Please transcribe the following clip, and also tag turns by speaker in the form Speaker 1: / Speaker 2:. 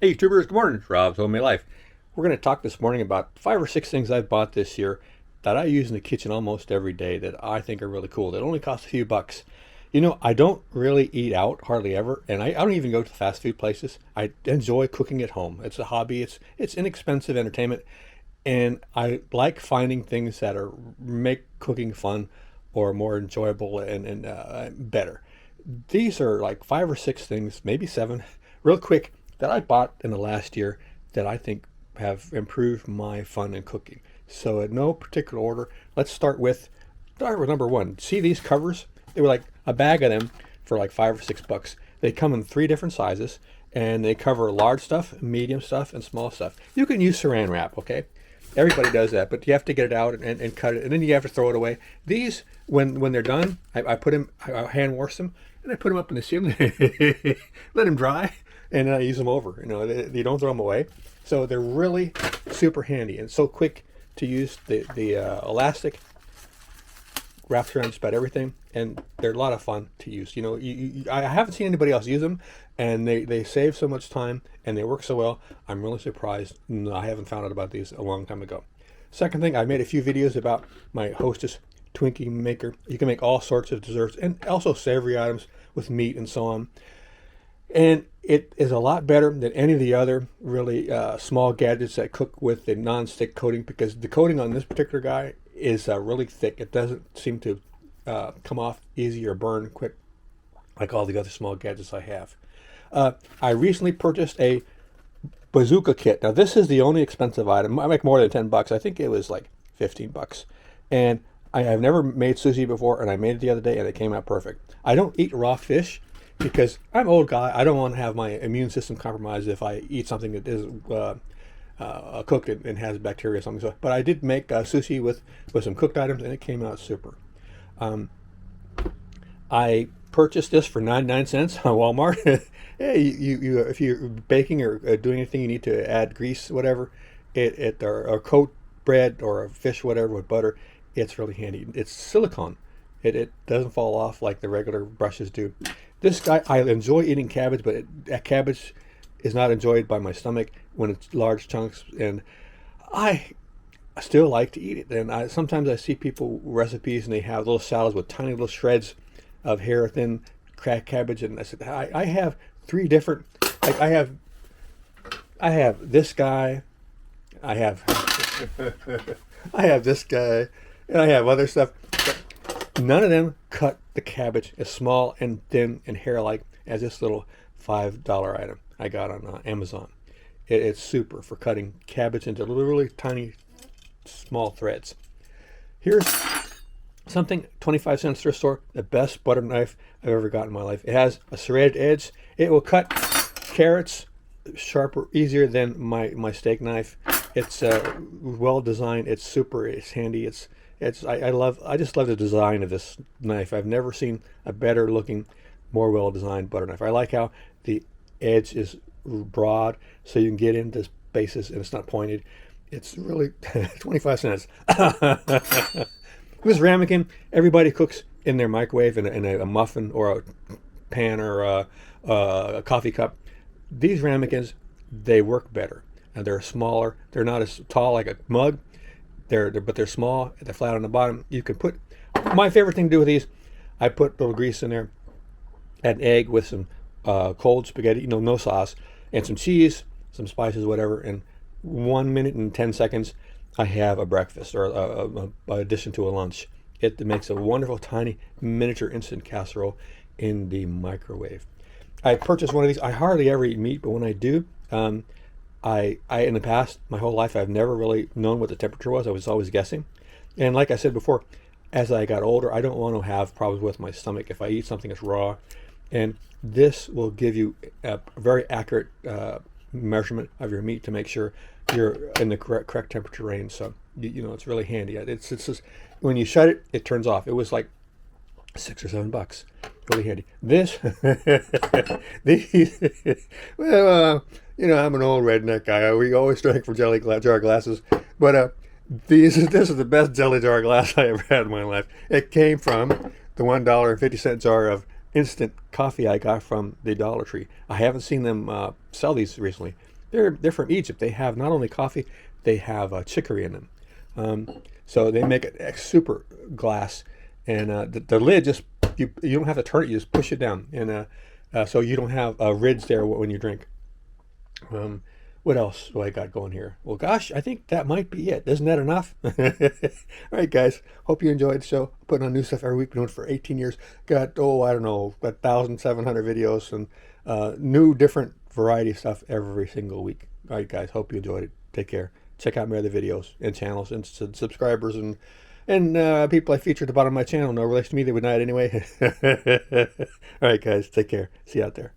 Speaker 1: Hey YouTubers, good morning. It's Rob's Homemade Life. We're going to talk this morning about 5 or 6 things I've bought this year that I use in the kitchen almost every day that I think are really cool. That only cost a few bucks. You know, I don't really eat out hardly ever, and I don't even go to fast food places. I enjoy cooking at home. It's a hobby. It's inexpensive entertainment, and I like finding things that are make cooking fun or more enjoyable and better. These are like 5 or 6 things, maybe seven, real quick that I bought in the last year that I think have improved my fun in cooking. So in no particular order, let's start with number one. See these covers? They were like a bag of them for like 5 or 6 bucks. They come in 3 different sizes and they cover large stuff, medium stuff, and small stuff. You can use saran wrap, okay? Everybody does that, but you have to get it out and cut it, and then you have to throw it away. These, when they're done, I put them, I hand wash them, and I put them up in the ceiling, let them dry, and then I use them over. You know, you don't throw them away. So they're really super handy and so quick to use. The elastic wraps around just about everything, and they're a lot of fun to use. You know, I haven't seen anybody else use them, and they save so much time and they work so well. I'm really surprised. No, I haven't found out about these a long time ago. Second thing, I made a few videos about my Hostess Twinkie Maker. You can make all sorts of desserts and also savory items with meat and so on. And it is a lot better than any of the other really small gadgets that cook with the non-stick coating, because the coating on this particular guy is really thick. It doesn't seem to come off easy or burn quick like all the other small gadgets I have. I recently purchased a bazooka kit. Now this is the only expensive item. I make more than 10 bucks. I think it was like 15 bucks. And I have never made sushi before, and I made it the other day and it came out perfect. I don't eat raw fish because I'm an old guy. I don't want to have my immune system compromised if I eat something that is cooked and has bacteria or something. So, but I did make sushi with some cooked items, and it came out super. I purchased this for 99 cents on Walmart. Hey, if you're baking or doing anything, you need to add grease, whatever, or coat bread or a fish, whatever, with butter. It's really handy. It's silicone. It doesn't fall off like the regular brushes do. This guy, I enjoy eating cabbage, but cabbage is not enjoyed by my stomach when it's large chunks, and I still like to eat it. And sometimes I see people recipes and they have little salads with tiny little shreds of hair thin cracked cabbage, and I said I have 3 different. I have this guy, I have I have this guy, and I have other stuff. None of them cut the cabbage as small and thin and hair-like as this little $5 item I got on Amazon. It's super for cutting cabbage into really tiny, small threads. Here's something, 25 cents thrift store, the best butter knife I've ever got in my life. It has a serrated edge. It will cut carrots sharper, easier than my steak knife. It's well designed. It's super. It's handy. I just love the design of this knife. I've never seen a better looking, more well designed butter knife. I like how the edge is broad so you can get into spaces and it's not pointed. It's really 25 cents. This ramekin, everybody cooks in their microwave in a muffin or a pan or a coffee cup. These ramekins, they work better, and they're smaller. They're not as tall like a mug. But they're small. They're flat on the bottom. You can put. My favorite thing to do with these, I put a little grease in there, add an egg with some cold spaghetti, no sauce, and some cheese, some spices, whatever. And 1 minute and 10 seconds, I have a breakfast or a addition to a lunch. It makes a wonderful tiny miniature instant casserole in the microwave. I purchased one of these. I hardly ever eat meat, but when I do, I in the past, my whole life, I've never really known what the temperature was. I was always guessing. And like I said before, as I got older, I don't want to have problems with my stomach if I eat something that's raw. And this will give you a very accurate measurement of your meat to make sure you're in the correct temperature range. So, it's really handy. It's just, when you shut it, it turns off. It was like $6 or $7. Really handy. This, these, well, I'm an old redneck guy. We always drank from jelly jar glasses, but this is the best jelly jar glass I ever had in my life. It came from the $1.50 jar of instant coffee I got from the Dollar Tree. I haven't seen them sell these recently. They're from Egypt. They have not only coffee, they have chicory in them. So they make it super glass, and the lid just you don't have to turn it. You just push it down, and so you don't have a ridge there when you drink. What else do I got going here? Well, gosh, I think that might be it. Isn't that enough? All right, guys. Hope you enjoyed the show. Putting on new stuff every week. Been doing it for 18 years. Got, I don't know, 1,700 videos and new, different variety of stuff every single week. All right, guys. Hope you enjoyed it. Take care. Check out my other videos and channels and subscribers and people I feature at the bottom of my channel. No relation to me. They would not anyway. All right, guys. Take care. See you out there.